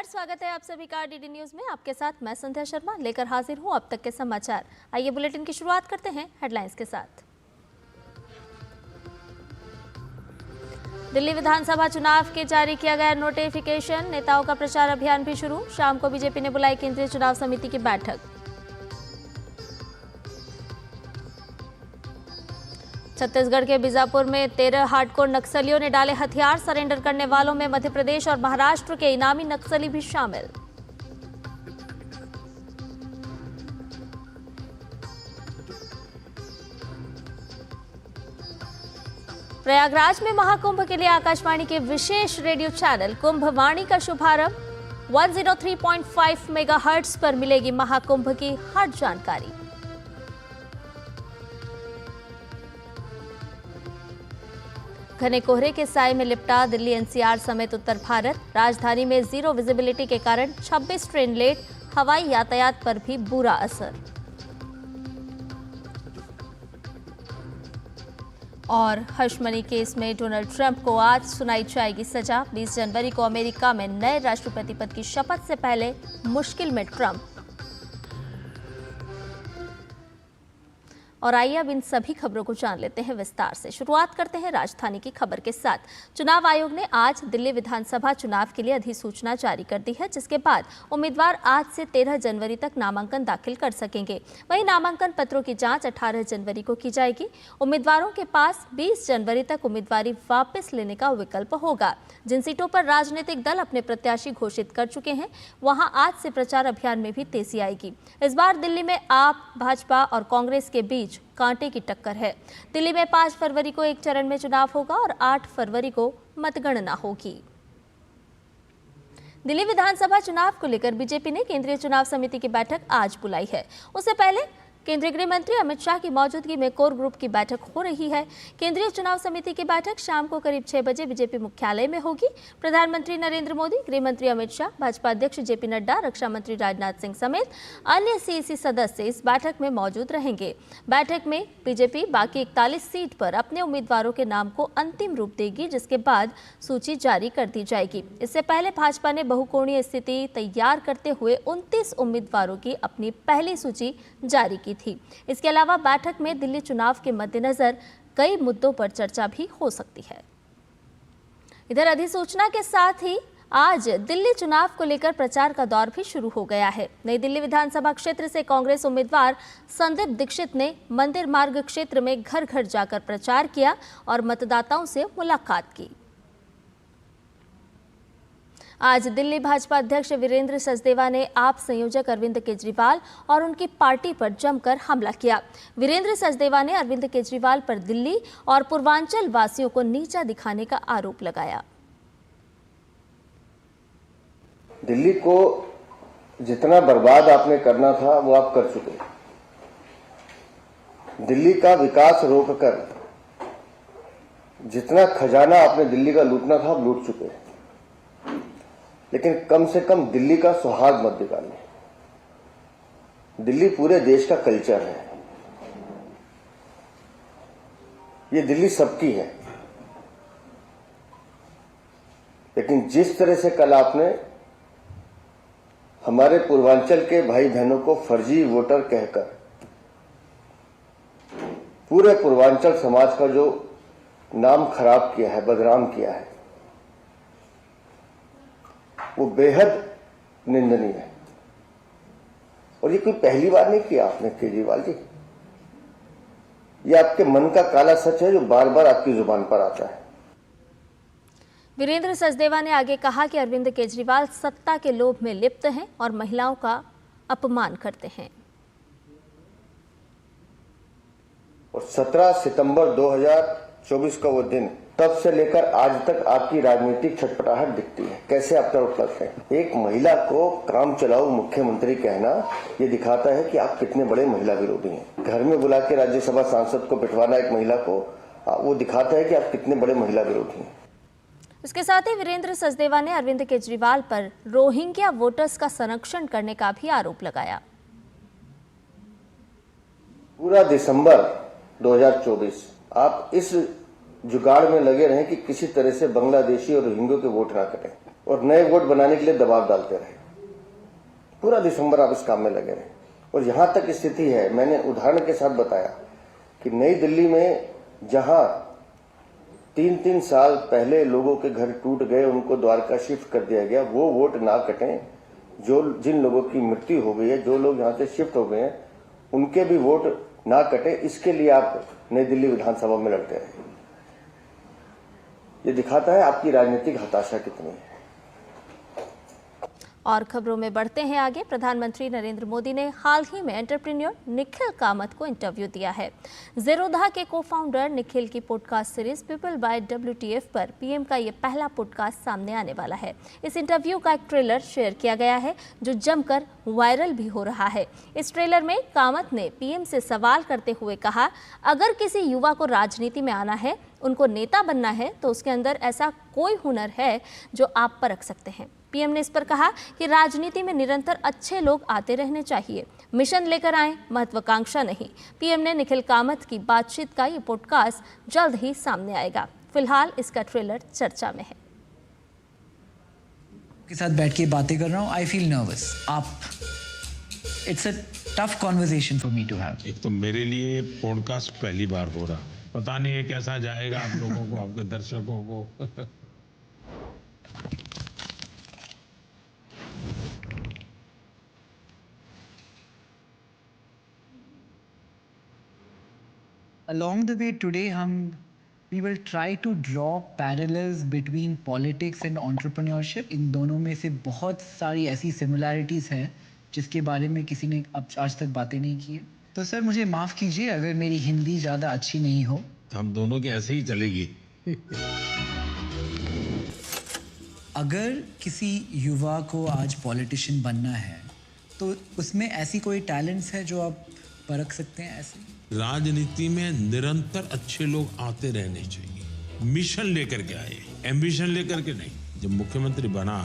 नमस्कार, स्वागत है आप सभी का डीडी न्यूज में। आपके साथ मैं संध्या शर्मा लेकर हाजिर हूं अब तक के समाचार। आइए बुलेटिन की शुरुआत करते हैं हेडलाइंस के साथ। दिल्ली विधानसभा चुनाव के जारी किया गया नोटिफिकेशन, नेताओं का प्रचार अभियान भी शुरू। शाम को बीजेपी ने बुलाई केंद्रीय चुनाव समिति की बैठक। छत्तीसगढ़ के बीजापुर में 13 हार्डकोर नक्सलियों ने डाले हथियार, सरेंडर करने वालों में मध्य प्रदेश और महाराष्ट्र के इनामी नक्सली भी शामिल। प्रयागराज में महाकुंभ के लिए आकाशवाणी के विशेष रेडियो चैनल कुंभ वाणी का शुभारंभ। 103.5 मेगाहर्ट्ज पर मिलेगी महाकुंभ की हर जानकारी। घने कोहरे के साए में लिपटा दिल्ली एनसीआर समेत उत्तर भारत। राजधानी में जीरो विजिबिलिटी के कारण 26 ट्रेन लेट, हवाई यातायात पर भी बुरा असर। और हर्ष मनी केस में डोनाल्ड ट्रंप को आज सुनाई जाएगी सजा। 20 जनवरी को अमेरिका में नए राष्ट्रपति पद की शपथ से पहले मुश्किल में ट्रंप। और आइए अब इन सभी खबरों को जान लेते हैं विस्तार से। शुरुआत करते हैं राजधानी की खबर के साथ। चुनाव आयोग ने आज दिल्ली विधानसभा चुनाव के लिए अधिसूचना जारी कर दी है, जिसके बाद उम्मीदवार आज से 13 जनवरी तक नामांकन दाखिल कर सकेंगे। वहीं नामांकन पत्रों की जांच 18 जनवरी को की जाएगी। उम्मीदवारों के पास 20 जनवरी तक उम्मीदवारी वापस लेने का विकल्प होगा। जिन सीटों पर राजनीतिक दल अपने प्रत्याशी घोषित कर चुके हैं, वहां आज से प्रचार अभियान में भी तेजी आएगी। इस बार दिल्ली में आप, भाजपा और कांग्रेस के बीच कांटे की टक्कर है। दिल्ली में 5 फरवरी को एक चरण में चुनाव होगा और 8 फरवरी को मतगणना होगी। दिल्ली विधानसभा चुनाव को लेकर बीजेपी ने केंद्रीय चुनाव समिति की बैठक आज बुलाई है। उससे पहले केंद्रीय गृह मंत्री अमित शाह की मौजूदगी में कोर ग्रुप की बैठक हो रही है। केंद्रीय चुनाव समिति की बैठक शाम को करीब 6 बजे बीजेपी मुख्यालय में होगी। प्रधानमंत्री नरेंद्र मोदी, गृह मंत्री अमित शाह, भाजपा अध्यक्ष जेपी नड्डा, रक्षा मंत्री राजनाथ सिंह समेत अन्य सीईसी सदस्य इस बैठक में मौजूद रहेंगे। बैठक में बीजेपी बाकी 41 सीट पर अपने उम्मीदवारों के नाम को अंतिम रूप देगी, जिसके बाद सूची जारी कर दी जाएगी। इससे पहले भाजपा ने बहुकोणीय स्थिति तैयार करते हुए 29 उम्मीदवारों की अपनी पहली सूची जारी की थी। इसके अलावा बैठक में दिल्ली चुनाव के मद्देनजर कई मुद्दों पर चर्चा भी हो सकती है। इधर अधिसूचना के साथ ही आज दिल्ली चुनाव को लेकर प्रचार का दौर भी शुरू हो गया है। नई दिल्ली विधानसभा क्षेत्र से कांग्रेस उम्मीदवार संदीप दीक्षित ने मंदिर मार्ग क्षेत्र में घर घर जाकर प्रचार किया और मतदाताओं से मुलाकात की। आज दिल्ली भाजपा अध्यक्ष वीरेंद्र सचदेवा ने आप संयोजक अरविंद केजरीवाल और उनकी पार्टी पर जमकर हमला किया। वीरेंद्र सचदेवा ने अरविंद केजरीवाल पर दिल्ली और पूर्वांचल वासियों को नीचा दिखाने का आरोप लगाया। दिल्ली को जितना बर्बाद आपने करना था वो आप कर चुके। दिल्ली का विकास रोककर जितना खजाना आपने दिल्ली का लूटना था आप लूट चुके। लेकिन कम से कम दिल्ली का सौहार्द मत बिगाड़िए। दिल्ली पूरे देश का कल्चर है, ये दिल्ली सबकी है। लेकिन जिस तरह से कल आपने हमारे पूर्वांचल के भाई बहनों को फर्जी वोटर कहकर पूरे पूर्वांचल समाज का जो नाम खराब किया है, बदनाम किया है, वो बेहद निंदनीय है। और ये कोई पहली बार नहीं किया आपने केजरीवाल जी। ये आपके मन का काला सच है जो बार बार आपकी जुबान पर आता है। वीरेंद्र सचदेवा ने आगे कहा कि अरविंद केजरीवाल सत्ता के लोभ में लिप्त हैं और महिलाओं का अपमान करते हैं। और 17 सितंबर 2024 का वो दिन, तब से लेकर आज तक आपकी राजनीतिक छटपटाहट दिखती है। कैसे आप तरफ लगते हैं? एक महिला को काम चलाऊ मुख्यमंत्री कहना ये दिखाता है कि आप कितने बड़े महिला विरोधी हैं। घर में बुला के राज्यसभा सांसद को पिटवाना एक महिला को, वो दिखाता है कि आप कितने बड़े महिला विरोधी हैं। इसके साथ ही वीरेंद्र सचदेवा ने अरविंद केजरीवाल पर रोहिंग्या वोटर्स का संरक्षण करने का भी आरोप लगाया। पूरा दिसंबर 2024 आप इस जुगाड़ में लगे रहें कि किसी तरह से बांग्लादेशी और रोहिंग्यों के वोट ना कटें। और नए वोट बनाने के लिए दबाव डालते रहे। पूरा दिसंबर आप इस काम में लगे रहे और यहां तक स्थिति है, मैंने उदाहरण के साथ बताया कि नई दिल्ली में जहां 3-3 साल पहले लोगों के घर टूट गए, उनको द्वारका शिफ्ट कर दिया गया, वो वोट ना कटें। जिन लोगों की मृत्यु हो गई है, जो लोग यहाँ से शिफ्ट हो गए हैं, उनके भी वोट ना कटे, इसके लिए आप नई दिल्ली विधानसभा में लड़ते रहे। ये दिखाता है आपकी राजनीतिक हताशा कितनी है। और खबरों में बढ़ते हैं आगे। प्रधानमंत्री नरेंद्र मोदी ने हाल ही में एंटरप्रेन्योर निखिल कामत को इंटरव्यू दिया है। ज़ेरोधा के को-फाउंडर निखिल की podcast series people by WTF पर पीएम का ये पहला पॉडकास्ट सामने आने वाला है। इस इंटरव्यू का एक ट्रेलर शेयर किया गया है जो जमकर वायरल भी हो रहा है। इस ट्रेलर में कामत ने पीएम से सवाल करते हुए कहा, अगर किसी युवा को राजनीति में आना है, उनको नेता बनना है, तो उसके अंदर ऐसा कोई हुनर है जो आप परख सकते हैं। पीएम ने इस पर कहा कि राजनीति में निरंतर अच्छे लोग आते रहने चाहिए, मिशन लेकर आएं, महत्वाकांक्षा नहीं। पीएम ने निखिल कामत की बातचीत का ये पॉडकास्ट जल्द ही सामने आएगा। फिलहाल इसका ट्रेलर चर्चा में है। के साथ बैठ के बातें कर रहा हूँ, I feel nervous. It's a tough conversation for me to have. एक तो मेरे लिए पॉडकास्ट पहली बार हो रहा, पता नहीं है कैसा जाएगा आप लोगों को, आपके दर्शकों को। Along the way today we will try to draw parallels between politics and entrepreneurship. इन दोनों में से बहुत सारी ऐसी similarities हैं जिसके बारे में किसी ने अब आज तक बातें नहीं की है। तो सर मुझे माफ़ कीजिए अगर मेरी हिंदी ज़्यादा अच्छी नहीं हो। हम दोनों की ऐसे ही चलेगी। अगर किसी युवा को आज पॉलिटिशियन बनना है तो उसमें ऐसी कोई टैलेंट्स है जो आप परख सकते हैं? ऐसे राजनीति में निरंतर अच्छे लोग आते रहने चाहिए, मिशन लेकर के आए, एम्बिशन लेकर के नहीं। जब मुख्यमंत्री बना,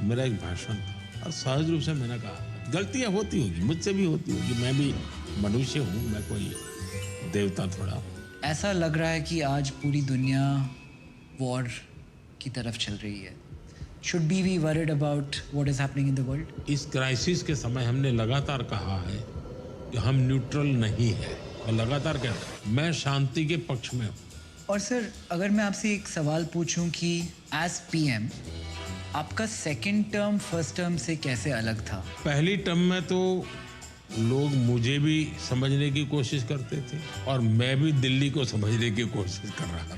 मेरा एक भाषण था और सहज रूप से मैंने कहा गलतियां होती होगी, मुझसे भी होती होगी, मैं भी मनुष्य हूँ, मैं कोई देवता थोड़ा। ऐसा लग रहा है कि आज पूरी दुनिया वॉर की तरफ चल रही है। Should we be worried about what is happening in the world? इस क्राइसिस के समय हमने लगातार कहा है कि हम न्यूट्रल नहीं है, और लगातार कहता हूं मैं शांति के पक्ष में हूँ। और सर अगर मैं आपसे एक सवाल पूछूं कि एज पीएम आपका सेकंड टर्म फर्स्ट टर्म से कैसे अलग था? पहली टर्म में तो लोग मुझे भी समझने की कोशिश करते थे और मैं भी दिल्ली को समझने की कोशिश कर रहा था।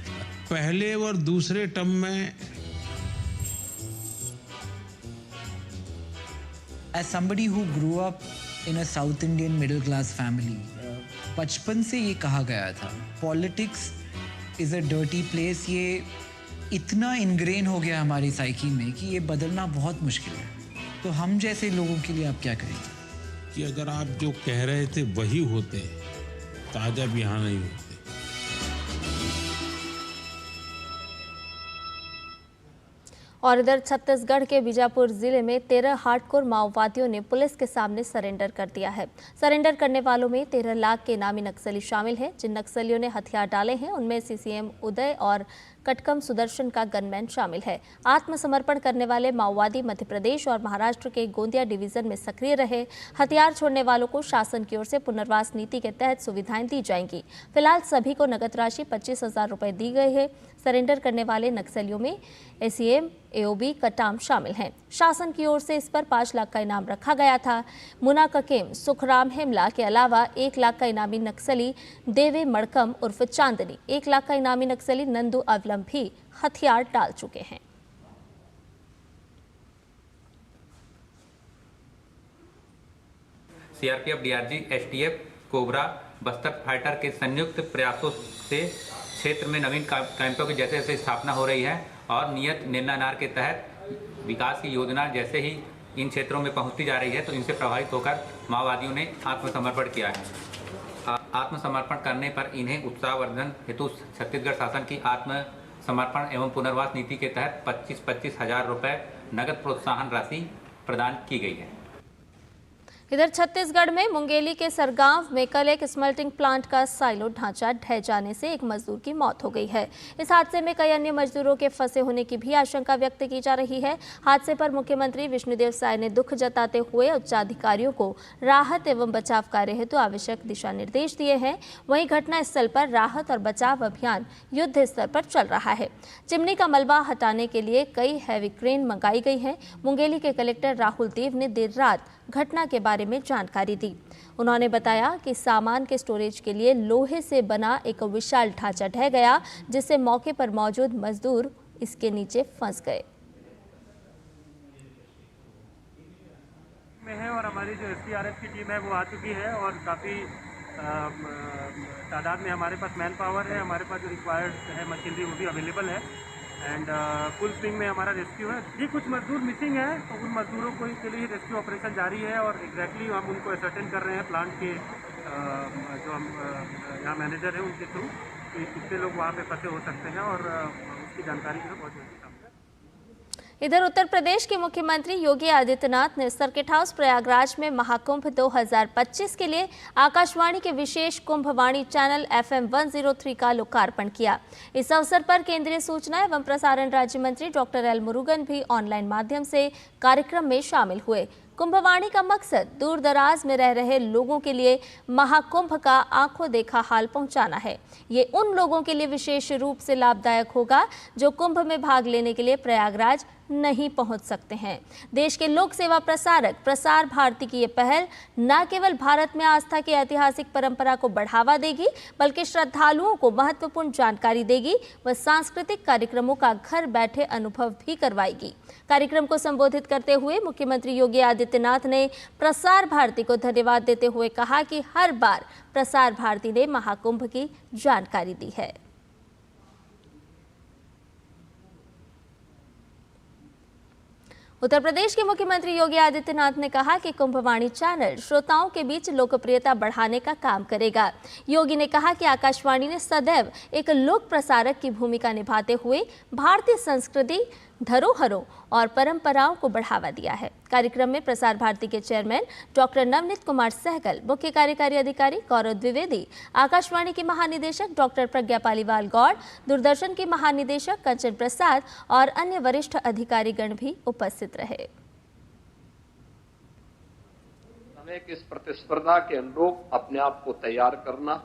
पहले और दूसरे टर्म में As somebody who grew up in a South Indian middle class family, बचपन से ये कहा गया था politics is a dirty place. ये इतना इनग्रेन हो गया हमारी साइकी में कि ये बदलना बहुत मुश्किल है। तो हम जैसे लोगों के लिए आप क्या करेंगे? कि अगर आप जो कह रहे थे वही होते तो आज आप यहाँ नहीं होते। और इधर छत्तीसगढ़ के बीजापुर जिले में 13 हार्डकोर माओवादियों ने पुलिस के सामने सरेंडर कर दिया है। सरेंडर करने वालों में 13 लाख के इनामी नक्सली शामिल हैं। जिन नक्सलियों ने हथियार डाले हैं उनमें सीसीएम उदय और कटकम सुदर्शन का गनमैन शामिल है। आत्मसमर्पण करने वाले माओवादी मध्य प्रदेश और महाराष्ट्र के गोंदिया डिवीजन में सक्रिय रहे। हथियार छोड़ने वालों को शासन की ओर से पुनर्वास नीति के तहत सुविधाएं दी जाएंगी। फिलहाल सभी को नगद राशि 25,000 रुपए दी गई है। सरेंडर करने वाले नक्सलियों में एसीएम एओबी कटाम शामिल हैं। शासन की ओर से इस पर 5 लाख का इनाम रखा गया था। मुना ककेम सुखराम हेमला के अलावा 1 लाख का इनामी नक्सली देवे मड़कम उर्फ चांदनी, 1 लाख का इनामी नक्सली नंदू अवलम भी हथियार डाल चुके हैं। CRPF, DRG, STF, cobra, Bastar fighter के संयुक्त प्रयासों से क्षेत्र में नवीन कैंपों की जैसे जैसे स्थापना हो रही है और नियत निर्णय के तहत विकास की योजना जैसे ही इन क्षेत्रों में पहुंचती जा रही है तो इनसे प्रभावित होकर माओवादियों ने आत्मसमर्पण किया है। आत्मसमर्पण करने पर इन्हें उत्साहवर्धन हेतु छत्तीसगढ़ शासन की आत्मसमर्पण एवं पुनर्वास नीति के तहत 25,000 रुपए नगद प्रोत्साहन राशि प्रदान की गई है। इधर छत्तीसगढ़ में मुंगेली के सरगांव में कल एक स्मेल्टिंग प्लांट का साइलो ढांचा ढह जाने से एक मजदूर की मौत हो गई है। इस हादसे में कई अन्य मजदूरों के फंसे होने की भी आशंका व्यक्त की जा रही है। हादसे पर मुख्यमंत्री विष्णुदेव साय ने दुख जताते हुए उच्चाधिकारियों को राहत एवं बचाव कार्य हेतु आवश्यक दिशा निर्देश दिए हैं। वहीं घटना स्थल पर राहत और बचाव अभियान युद्ध स्तर पर चल रहा है। चिमनी का मलबा हटाने के लिए कई हैवी क्रेन मंगाई गई है। मुंगेली के कलेक्टर राहुल देव ने देर रात घटना के बारे में जानकारी दी। उन्होंने बताया कि सामान के स्टोरेज के लिए लोहे से बना एक विशाल ढांचा ढह गया, जिससे मौके पर मौजूद मजदूर इसके नीचे फंस गए। में है और हमारी जो SDRF की टीम है वो आ चुकी है और काफ़ी तादाद में हमारे पास मैन पावर है, हमारे पास जो रिक्वायर्ड है मशीनरी वो भी अवेलेबल है एंड फुल स्विंग में हमारा रेस्क्यू है। जी कुछ मजदूर मिसिंग है तो उन मजदूरों को के लिए रेस्क्यू ऑपरेशन जारी है और एग्जैक्टली हम उनको असर्टेन कर रहे हैं प्लांट के जो हम यहाँ मैनेजर हैं उनके थ्रू कि कितने लोग वहाँ पे फंसे हो सकते हैं और उसकी जानकारी जो है बहुत जल्दी सामने। इधर उत्तर प्रदेश के मुख्यमंत्री योगी आदित्यनाथ ने सर्किट हाउस प्रयागराज में महाकुंभ 2025 के लिए आकाशवाणी के विशेष कुंभवाणी चैनल FM 103 का लोकार्पण किया। इस अवसर पर केंद्रीय सूचना एवं प्रसारण राज्य मंत्री डॉक्टर एल मुरुगन भी ऑनलाइन माध्यम से कार्यक्रम में शामिल हुए। कुंभवाणी का मकसद दूर दराज में रह रहे लोगों के लिए महाकुंभ का आंखों देखा हाल पहुंचाना है। ये उन लोगों के लिए विशेष रूप से लाभदायक होगा जो कुंभ में भाग लेने के लिए प्रयागराज नहीं पहुंच सकते हैं। देश के लोक सेवा प्रसारक प्रसार भारती की ये पहल न केवल भारत में आस्था की ऐतिहासिक परंपरा को बढ़ावा देगी, बल्कि श्रद्धालुओं को महत्वपूर्ण जानकारी देगी व सांस्कृतिक कार्यक्रमों का घर बैठे अनुभव भी करवाएगी। कार्यक्रम को संबोधित करते हुए मुख्यमंत्री योगी आदित्यनाथ ने प्रसार भारती को धन्यवाद देते हुए कहा कि हर बार प्रसार भारती ने महाकुंभ की जानकारी दी है। उत्तर प्रदेश के मुख्यमंत्री योगी आदित्यनाथ ने कहा कि कुंभवाणी चैनल श्रोताओं के बीच लोकप्रियता बढ़ाने का काम करेगा। योगी ने कहा कि आकाशवाणी ने सदैव एक लोक प्रसारक की भूमिका निभाते हुए भारतीय संस्कृति, धरोहरों और परंपराओं को बढ़ावा दिया है। कार्यक्रम में प्रसार भारती के चेयरमैन डॉक्टर नवनीत कुमार सहगल, मुख्य कार्यकारी अधिकारी गौरव द्विवेदी, आकाशवाणी के महानिदेशक डॉक्टर प्रज्ञा पालीवाल गौड़, दूरदर्शन के महानिदेशक कंचन प्रसाद और अन्य वरिष्ठ अधिकारीगण भी उपस्थित रहे। समय की इस प्रतिस्पर्धा के अनुरूप अपने आप को तैयार करना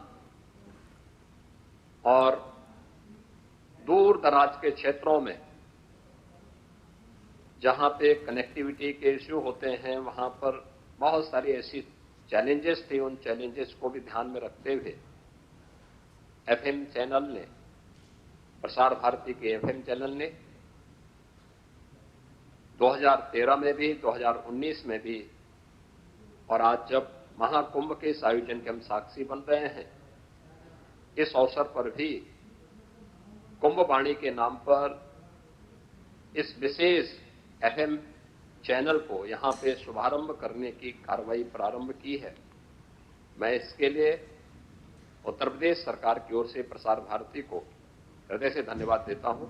और दूर दराज के क्षेत्रों में जहां पे कनेक्टिविटी के इश्यू होते हैं वहां पर बहुत सारी ऐसी चैलेंजेस थी। उन चैलेंजेस को भी ध्यान में रखते हुए FM चैनल ने, प्रसार भारती के FM चैनल ने 2013 में भी, 2019 में भी और आज जब महाकुंभ के इस आयोजन के हम साक्षी बन रहे हैं, इस अवसर पर भी कुंभवाणी के नाम पर इस विशेष FM चैनल को यहां पे शुभारंभ करने की कार्रवाई प्रारंभ की है। मैं इसके लिए उत्तर प्रदेश सरकार की ओर से प्रसार भारती को हृदय से धन्यवाद देता हूं।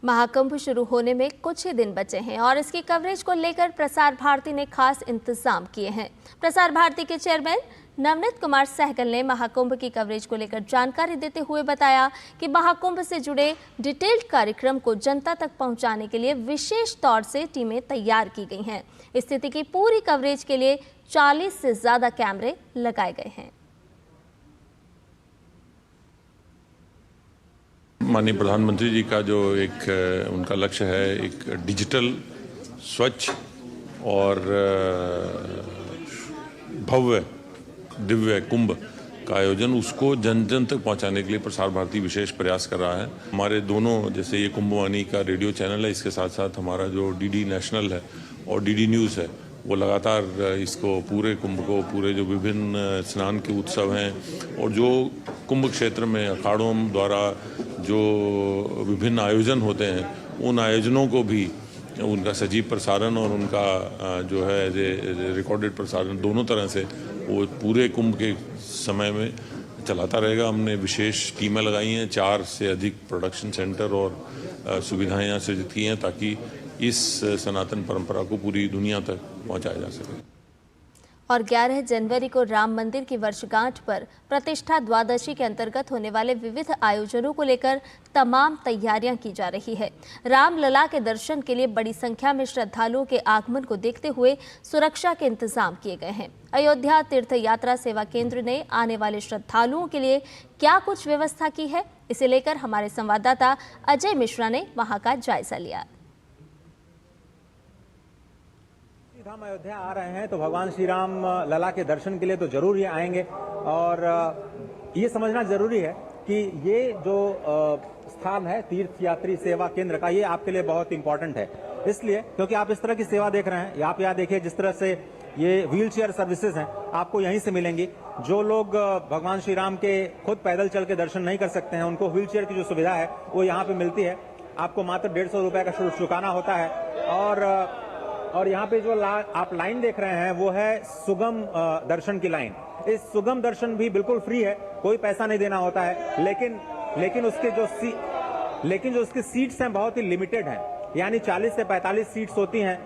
महाकुंभ शुरू होने में कुछ ही दिन बचे हैं और इसकी कवरेज को लेकर प्रसार भारती ने खास इंतजाम किए हैं। प्रसार भारती के चेयरमैन नवनीत कुमार सहगल ने महाकुंभ की कवरेज को लेकर जानकारी देते हुए बताया कि महाकुंभ से जुड़े डिटेल्ड कार्यक्रम को जनता तक पहुंचाने के लिए विशेष तौर से टीमें तैयार की गई हैं। स्थिति की पूरी कवरेज के लिए 40 से ज्यादा कैमरे लगाए गए हैं। माननीय प्रधानमंत्री जी का जो एक उनका लक्ष्य है, एक डिजिटल, स्वच्छ और भव्य दिव्य कुंभ का आयोजन, उसको जन जन तक पहुंचाने के लिए प्रसार भारती विशेष प्रयास कर रहा है। हमारे दोनों, जैसे ये कुंभवाणी का रेडियो चैनल है, इसके साथ साथ हमारा जो DD नेशनल है और DD न्यूज़ है, वो लगातार इसको पूरे कुंभ को, पूरे जो विभिन्न स्नान के उत्सव हैं और जो कुंभ क्षेत्र में अखाड़ों द्वारा जो विभिन्न आयोजन होते हैं, उन आयोजनों को भी उनका सजीव प्रसारण और उनका जो है रिकॉर्डेड प्रसारण दोनों तरह से वो पूरे कुंभ के समय में चलाता रहेगा। हमने विशेष टीमें लगाई हैं, 4 से अधिक प्रोडक्शन सेंटर और सुविधाएं यहाँ सृजित की हैं ताकि इस सनातन परंपरा को पूरी दुनिया तक पहुंचाया जा सके। और 11 जनवरी को राम मंदिर की वर्षगांठ पर प्रतिष्ठा द्वादशी के अंतर्गत होने वाले विविध आयोजनों को लेकर तमाम तैयारियां की जा रही है। रामलला के दर्शन के लिए बड़ी संख्या में श्रद्धालुओं के आगमन को देखते हुए सुरक्षा के इंतजाम किए गए हैं। अयोध्या तीर्थ यात्रा सेवा केंद्र ने आने वाले श्रद्धालुओं के लिए क्या कुछ व्यवस्था की है, इसे लेकर हमारे संवाददाता अजय मिश्रा ने वहां का जायजा लिया। धाम अयोध्या आ रहे हैं तो भगवान श्री राम लला के दर्शन के लिए तो जरूर ही आएंगे और ये समझना जरूरी है कि ये जो स्थान है तीर्थ यात्री सेवा केंद्र का, ये आपके लिए बहुत इंपॉर्टेंट है। इसलिए क्योंकि आप इस तरह की सेवा देख रहे हैं। आप यहाँ देखिए जिस तरह से ये व्हील चेयर सर्विसेज हैं आपको यहीं से मिलेंगी। जो लोग भगवान श्री राम के खुद पैदल चल के दर्शन नहीं कर सकते हैं उनको व्हील चेयर की जो सुविधा है वो यहाँ पे मिलती है। आपको मात्र 150 रुपए का शुल्क चुकाना होता है और यहाँ पे जो आप लाइन देख रहे हैं वो है सुगम दर्शन की लाइन। इस सुगम दर्शन भी बिल्कुल फ्री है, कोई पैसा नहीं देना होता है, लेकिन जो उसकी सीट्स हैं बहुत ही लिमिटेड हैं, यानी 40 से 45 सीट्स होती हैं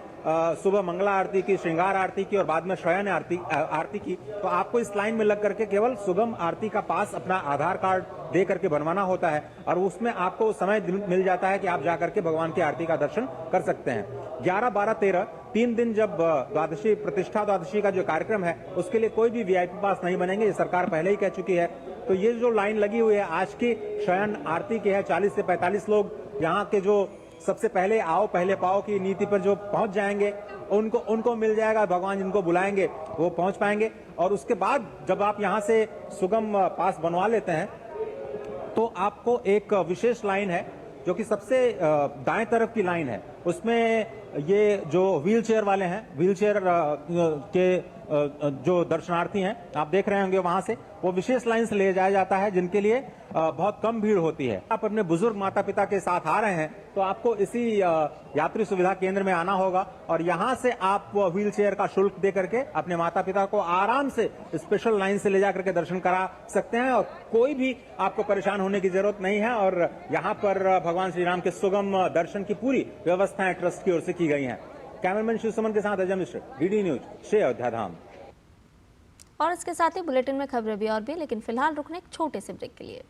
सुबह मंगला आरती की, श्रृंगार आरती की और बाद में शयन आरती की। तो आपको इस लाइन में लग करके केवल सुगम आरती का पास अपना आधार कार्ड दे करके बनवाना होता है और उसमें आपको समय मिल जाता है कि आप जाकर के भगवान की आरती का दर्शन कर सकते हैं। 11, 12, 13 3 दिन जब द्वादशी प्रतिष्ठा द्वादशी का जो कार्यक्रम है उसके लिए कोई भी वीआईपी पास नहीं बनेंगे, ये सरकार पहले ही कह चुकी है। तो ये जो लाइन लगी हुई है आज की शयन आरती की है, 40 से 45 लोग यहाँ के जो सबसे पहले आओ पहले पाओ की नीति पर जो पहुंच जाएंगे उनको मिल जाएगा। भगवान जिनको बुलाएंगे वो पहुंच पाएंगे। और उसके बाद जब आप यहां से सुगम पास बनवा लेते हैं तो आपको एक विशेष लाइन है जो कि सबसे दाएं तरफ की लाइन है। उसमें ये जो व्हील चेयर वाले हैं, व्हील चेयर के जो दर्शनार्थी हैं आप देख रहे होंगे वहां से, वो विशेष लाइन से ले जाया जाता है जिनके लिए बहुत कम भीड़ होती है। आप अपने बुजुर्ग माता पिता के साथ आ रहे हैं तो आपको इसी यात्री सुविधा केंद्र में आना होगा और यहाँ से आप व्हील चेयर का शुल्क दे करके अपने माता पिता को आराम से स्पेशल लाइन से ले जा करके दर्शन करा सकते हैं और कोई भी आपको परेशान होने की जरूरत नहीं है। और यहाँ पर भगवान श्री राम के सुगम दर्शन की पूरी व्यवस्थाएं ट्रस्ट की ओर से की गई हैं। कैमरामैन शिव सुमन के साथ अजय मिश्र, डीडी न्यूज, श्री अयोध्या धाम। और इसके साथ ही बुलेटिन में खबरें भी और भी, लेकिन फिलहाल रुकने एक छोटे से ब्रेक के लिए।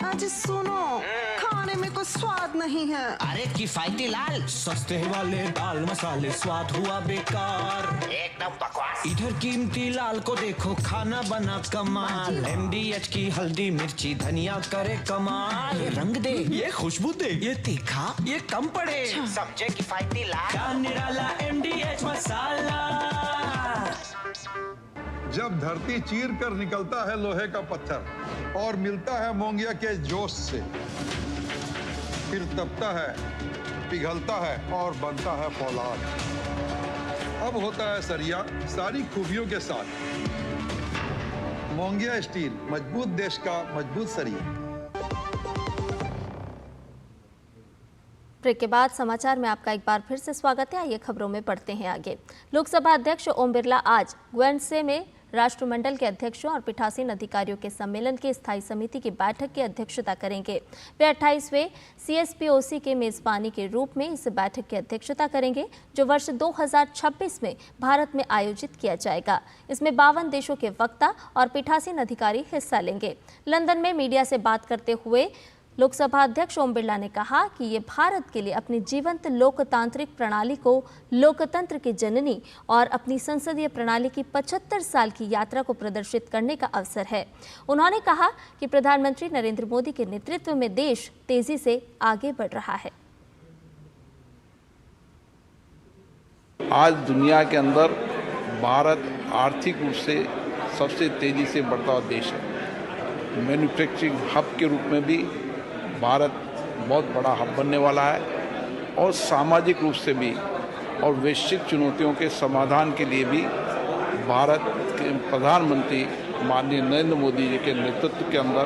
आज सुनो, खाने में कोई स्वाद नहीं है। अरे किफायती लाल सस्ते वाले दाल मसाले स्वाद हुआ बेकार, एकदम बकवास। इधर कीमती लाल को देखो खाना बना कमाल, MDH की हल्दी मिर्ची धनिया करे कमाल। ये रंग दे, ये खुशबू दे, ये तीखा, ये कम पड़े, समझे किफायती लाल का निराला MDH मसाला। जब धरती चीर कर निकलता है लोहे का पत्थर और मिलता है मोंगिया के जोश से, फिर तपता है, पिघलता है और बनता है फौलाद। अब होता है सरिया सारी खूबियों के साथ। मोंगिया स्टील, मजबूत देश का मजबूत सरिया। ब्रेक के बाद समाचार में आपका एक बार फिर से स्वागत है। आइए खबरों में पढ़ते हैं आगे। लोकसभा अध्यक्ष ओम बिरला आज ग्वेंडसे में राष्ट्रमंडल के अध्यक्षों और पीठासीन अधिकारियों के सम्मेलन की स्थायी समिति की बैठक की अध्यक्षता करेंगे। वे 28वें CSPOC के मेजबानी के रूप में इस बैठक की अध्यक्षता करेंगे जो वर्ष 2026 में भारत में आयोजित किया जाएगा। इसमें 52 देशों के वक्ता और पीठासीन अधिकारी हिस्सा लेंगे। लंदन में मीडिया से बात करते हुए लोकसभा अध्यक्ष ओम बिरला ने कहा कि ये भारत के लिए अपनी जीवंत लोकतांत्रिक प्रणाली को लोकतंत्र की जननी और अपनी संसदीय प्रणाली की 75 साल की यात्रा को प्रदर्शित करने का अवसर है। उन्होंने कहा कि प्रधानमंत्री नरेंद्र मोदी के नेतृत्व में देश तेजी से आगे बढ़ रहा है। आज दुनिया के अंदर भारत आर्थिक रूप से सबसे तेजी से बढ़ता हुआ देश है। मैन्युफैक्चरिंग हब के रूप में भी भारत बहुत बड़ा हब बनने वाला है और सामाजिक रूप से भी और वैश्विक चुनौतियों के समाधान के लिए भी भारत के प्रधानमंत्री माननीय नरेंद्र मोदी जी के नेतृत्व के अंदर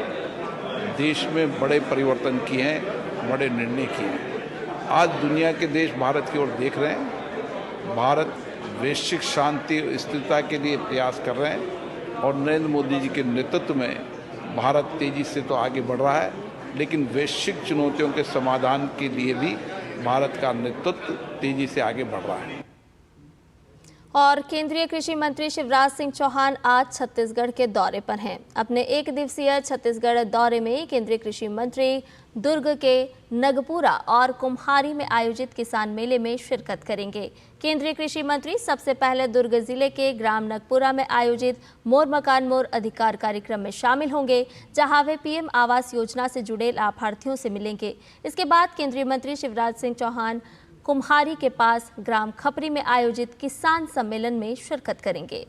देश में बड़े परिवर्तन किए हैं, बड़े निर्णय किए हैं। आज दुनिया के देश भारत की ओर देख रहे हैं। भारत वैश्विक शांति और स्थिरता के लिए प्रयास कर रहे हैं और नरेंद्र मोदी जी के नेतृत्व में भारत तेजी से तो आगे बढ़ रहा है लेकिन वैश्विक चुनौतियों के समाधान के लिए भी भारत का नेतृत्व तेजी से आगे बढ़ रहा है। और केंद्रीय कृषि मंत्री शिवराज सिंह चौहान आज छत्तीसगढ़ के दौरे पर हैं। अपने एक दिवसीय छत्तीसगढ़ दौरे में केंद्रीय कृषि मंत्री दुर्ग के नगपुरा और कुम्हारी में आयोजित किसान मेले में शिरकत करेंगे। केंद्रीय कृषि मंत्री सबसे पहले दुर्ग जिले के ग्राम नगपुरा में आयोजित मोर मकान मोर अधिकार कार्यक्रम में शामिल होंगे, जहां वे पीएम आवास योजना से जुड़े लाभार्थियों से मिलेंगे। इसके बाद केंद्रीय मंत्री शिवराज सिंह चौहान कुम्हारी के पास ग्राम खपरी में आयोजित किसान सम्मेलन में शिरकत करेंगे।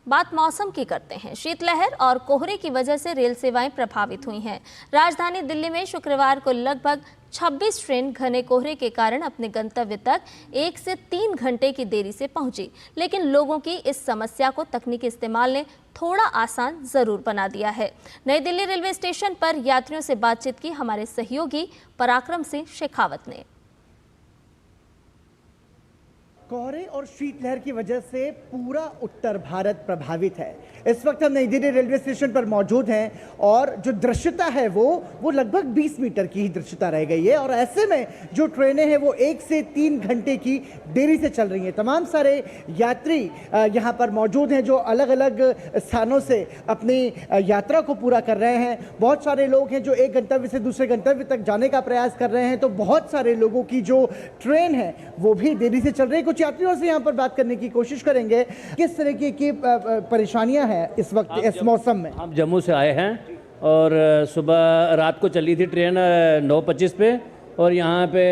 बात मौसम की करते हैं। शीतलहर और कोहरे की वजह से रेल सेवाएं प्रभावित हुई हैं। राजधानी दिल्ली में शुक्रवार को लगभग 26 ट्रेन घने कोहरे के कारण अपने गंतव्य तक 1 से 3 घंटे की देरी से पहुंची, लेकिन लोगों की इस समस्या को तकनीकी इस्तेमाल ने थोड़ा आसान जरूर बना दिया है। नई दिल्ली रेलवे स्टेशन पर यात्रियों से बातचीत की हमारे सहयोगी पराक्रम सिंह शेखावत ने। कोहरे और शीतलहर की वजह से पूरा उत्तर भारत प्रभावित है। इस वक्त हम नई दिल्ली रेलवे स्टेशन पर मौजूद हैं और जो दृश्यता है वो लगभग 20 मीटर की ही दृश्यता रह गई है और ऐसे में जो ट्रेनें हैं वो 1 से 3 घंटे की देरी से चल रही हैं। तमाम सारे यात्री यहाँ पर मौजूद हैं जो अलग अलग स्थानों से अपनी यात्रा को पूरा कर रहे हैं। बहुत सारे लोग हैं जो एक गंतव्य से दूसरे गंतव्य तक जाने का प्रयास कर रहे हैं, तो बहुत सारे लोगों की जो ट्रेन है वो भी देरी से चल रही है। कुछ यात्रियों से यहाँ पर बात करने की कोशिश करेंगे, किस तरह की परेशानियां हैं इस वक्त इस मौसम में। हम जम्मू से आए हैं और सुबह रात को चली थी ट्रेन 9:25 पे और यहाँ पे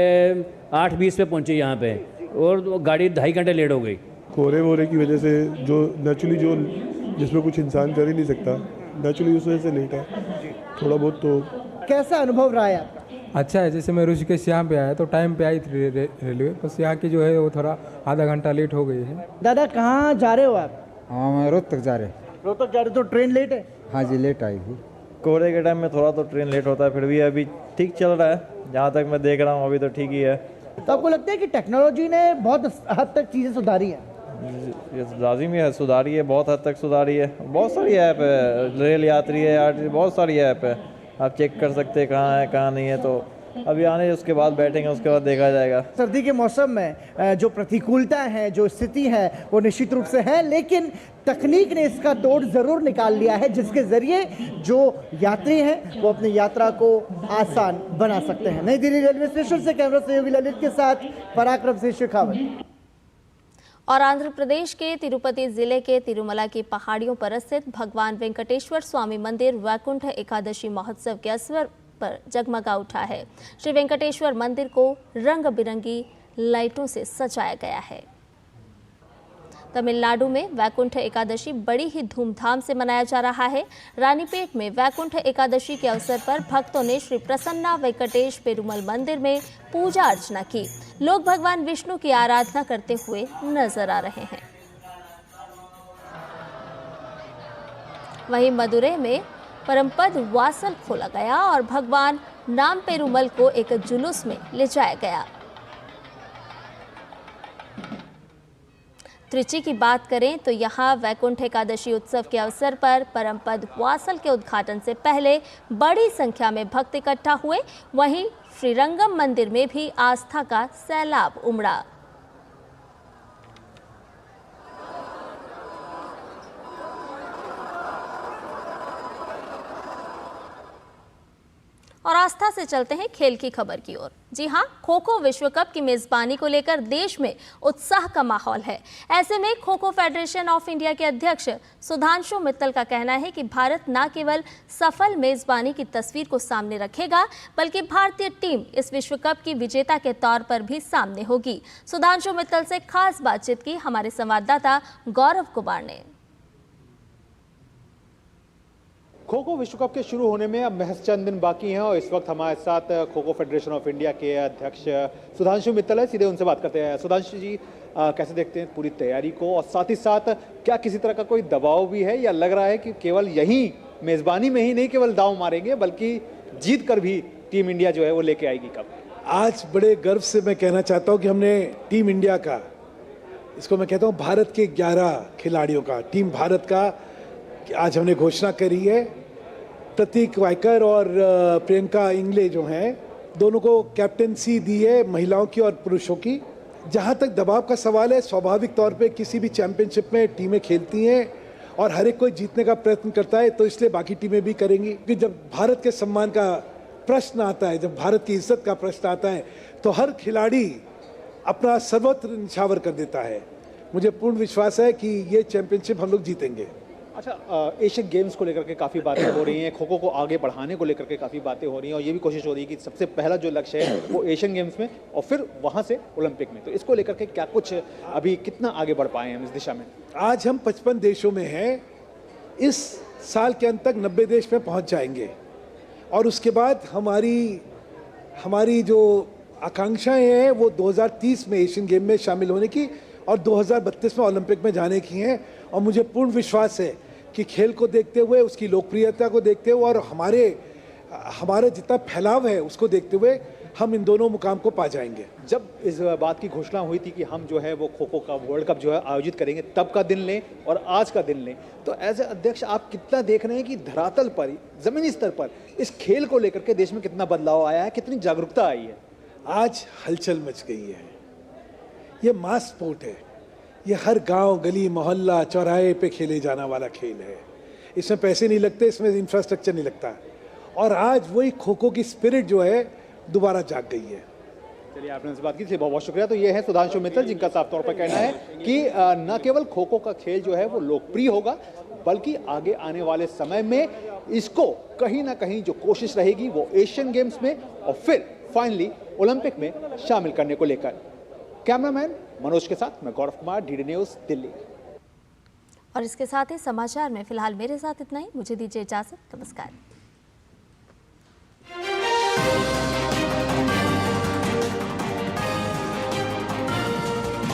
8:20 पे पहुँची यहाँ पे और गाड़ी 2.5 घंटे लेट हो गई। कोहरे वोहरे की वजह से जो नेचुरली जो जिसमें कुछ इंसान कर ही नहीं सकता, नेचुरली उस वजह से लेट है थोड़ा बहुत। तो कैसा अनुभव रहा है आपका? अच्छा है। जैसे मैं ऋषिकेश यहाँ पे आया तो टाइम पे आई थी रेलवे, बस यहाँ की जो है वो थोड़ा आधा घंटा लेट हो गई है। दादा कहाँ जा रहे हो आप? हाँ मैं रोहतक जा रहे। रोहतक जा रहे तो ट्रेन लेट है? हाँ जी लेट आई थी। कोहरे के टाइम में थोड़ा तो ट्रेन लेट होता है, फिर भी अभी ठीक चल रहा है। जहाँ तक मैं देख रहा हूँ अभी तो ठीक ही है। तो आपको लगता है कि टेक्नोलॉजी ने बहुत हद तक चीज़ें सुधारी है? ये लाजिमी है, सुधारी है, बहुत हद तक सुधारी है। बहुत सारी ऐप है, रेल यात्री है, बहुत सारी ऐप है, आप चेक कर सकते हैं कहाँ है कहाँ नहीं है। तो अभी आने उसके बाद बैठेंगे, उसके बाद देखा जाएगा। सर्दी के मौसम में जो प्रतिकूलता है, जो स्थिति है वो निश्चित रूप से है, लेकिन तकनीक ने इसका तोड़ जरूर निकाल लिया है, जिसके जरिए जो यात्री हैं वो अपनी यात्रा को आसान बना सकते हैं। नई दिल्ली रेलवे स्टेशन से कैमरा सहयोगी ललित के साथ पराक्रम सिंह शेखावत। और आंध्र प्रदेश के तिरुपति जिले के तिरुमला की पहाड़ियों पर स्थित भगवान वेंकटेश्वर स्वामी मंदिर वैकुंठ एकादशी महोत्सव के अवसर पर जगमगा उठा है। श्री वेंकटेश्वर मंदिर को रंग बिरंगी लाइटों से सजाया गया है। तमिलनाडु में वैकुंठ एकादशी बड़ी ही धूमधाम से मनाया जा रहा है। रानीपेट में वैकुंठ एकादशी के अवसर पर भक्तों ने श्री प्रसन्ना वेंकटेश पेरुमल मंदिर में पूजा अर्चना की। लोग भगवान विष्णु की आराधना करते हुए नजर आ रहे हैं। वहीं मदुरै में परमपद वासल खोला गया और भगवान नाम पेरुमल को एक जुलूस में ले जाया गया। त्रिची की बात करें तो यहाँ वैकुंठ एकादशी उत्सव के अवसर पर परमपद वासल के उद्घाटन से पहले बड़ी संख्या में भक्त इकट्ठा हुए। वहीं श्रीरंगम मंदिर में भी आस्था का सैलाब उमड़ा। और आस्था से चलते हैं खेल की खबर की ओर। जी हां, खो खो विश्व कप की मेजबानी को लेकर देश में उत्साह का माहौल है। ऐसे में kho kho federation of India के अध्यक्ष सुधांशु मित्तल का कहना है कि भारत न केवल सफल मेजबानी की तस्वीर को सामने रखेगा, बल्कि भारतीय टीम इस विश्व कप की विजेता के तौर पर भी सामने होगी। सुधांशु मित्तल से खास बातचीत की हमारे संवाददाता गौरव कुमार ने। खो खो विश्व कप के शुरू होने में अब महज चंद दिन बाकी हैं और इस वक्त हमारे साथ kho kho federation of India के अध्यक्ष सुधांशु मित्तल है। सीधे उनसे बात करते हैं। सुधांशु जी, कैसे देखते हैं पूरी तैयारी को, और साथ ही साथ क्या किसी तरह का कोई दबाव भी है, या लग रहा है कि केवल यही मेजबानी में ही नहीं केवल दांव मारेंगे बल्कि जीत कर भी टीम इंडिया जो है वो लेके आएगी कप? आज बड़े गर्व से मैं कहना चाहता हूँ कि हमने टीम इंडिया का इसको मैं कहता हूँ भारत के 11 खिलाड़ियों का, टीम भारत का आज हमने घोषणा करी है। प्रतीक वाइकर और प्रियंका इंगले जो हैं, दोनों को कैप्टेंसी दी है, महिलाओं की और पुरुषों की। जहाँ तक दबाव का सवाल है, स्वाभाविक तौर पे किसी भी चैंपियनशिप में टीमें खेलती हैं और हर एक कोई जीतने का प्रयत्न करता है, तो इसलिए बाकी टीमें भी करेंगी। क्योंकि जब भारत के सम्मान का प्रश्न आता है, जब भारत की इज्जत का प्रश्न आता है, तो हर खिलाड़ी अपना सर्वत्र निछावर कर देता है। मुझे पूर्ण विश्वास है कि ये चैंपियनशिप हम लोग जीतेंगे। अच्छा, एशियन गेम्स को लेकर के काफ़ी बातें हो रही हैं, खो खो को आगे बढ़ाने को लेकर के काफ़ी बातें हो रही हैं और ये भी कोशिश हो रही है कि सबसे पहला जो लक्ष्य है वो एशियन गेम्स में और फिर वहाँ से ओलंपिक में। तो इसको लेकर के क्या कुछ अभी कितना आगे बढ़ पाए हैं हम इस दिशा में? आज हम 55 देशों में हैं, इस साल के अंत तक 90 देश में पहुँच जाएंगे और उसके बाद हमारी जो आकांक्षाएं हैं वो 2030 में एशियन गेम में शामिल होने की और 2032 में ओलंपिक में जाने की हैं। और मुझे पूर्ण विश्वास है कि खेल को देखते हुए, उसकी लोकप्रियता को देखते हुए और हमारे जितना फैलाव है उसको देखते हुए हम इन दोनों मुकाम को पा जाएंगे। जब इस बात की घोषणा हुई थी कि हम जो है वो खो खो का वर्ल्ड कप जो है आयोजित करेंगे, तब का दिन लें और आज का दिन लें, तो एज ए अध्यक्ष आप कितना देख रहे हैं कि धरातल पर, जमीनी स्तर पर इस खेल को लेकर के देश में कितना बदलाव आया है, कितनी जागरूकता आई है? आज हलचल मच गई है। ये मास स्पोर्ट है, ये हर गांव, गली, मोहल्ला, चौराहे पे खेले जाने वाला खेल है। इसमें पैसे नहीं लगते, इसमें इंफ्रास्ट्रक्चर नहीं लगता और आज वही खो खो की स्पिरिट जो है दोबारा जाग गई है। चलिए, आपने इस बात की, बहुत बहुत शुक्रिया। तो ये है सुधांशु मित्तल, जिनका साफ तौर पर कहना है कि न केवल खो खो का खेल जो है वो लोकप्रिय होगा, बल्कि आगे आने वाले समय में इसको कहीं ना कहीं जो कोशिश रहेगी वो एशियन गेम्स में और फिर फाइनली ओलंपिक में शामिल करने को लेकर। कैमरामैन मनोज के साथ मैं गौरव कुमार, डीडी न्यूज़, दिल्ली। और इसके साथ ही समाचार में फिलहाल मेरे साथ इतना ही। मुझे दीजिए इजाजत। नमस्कार।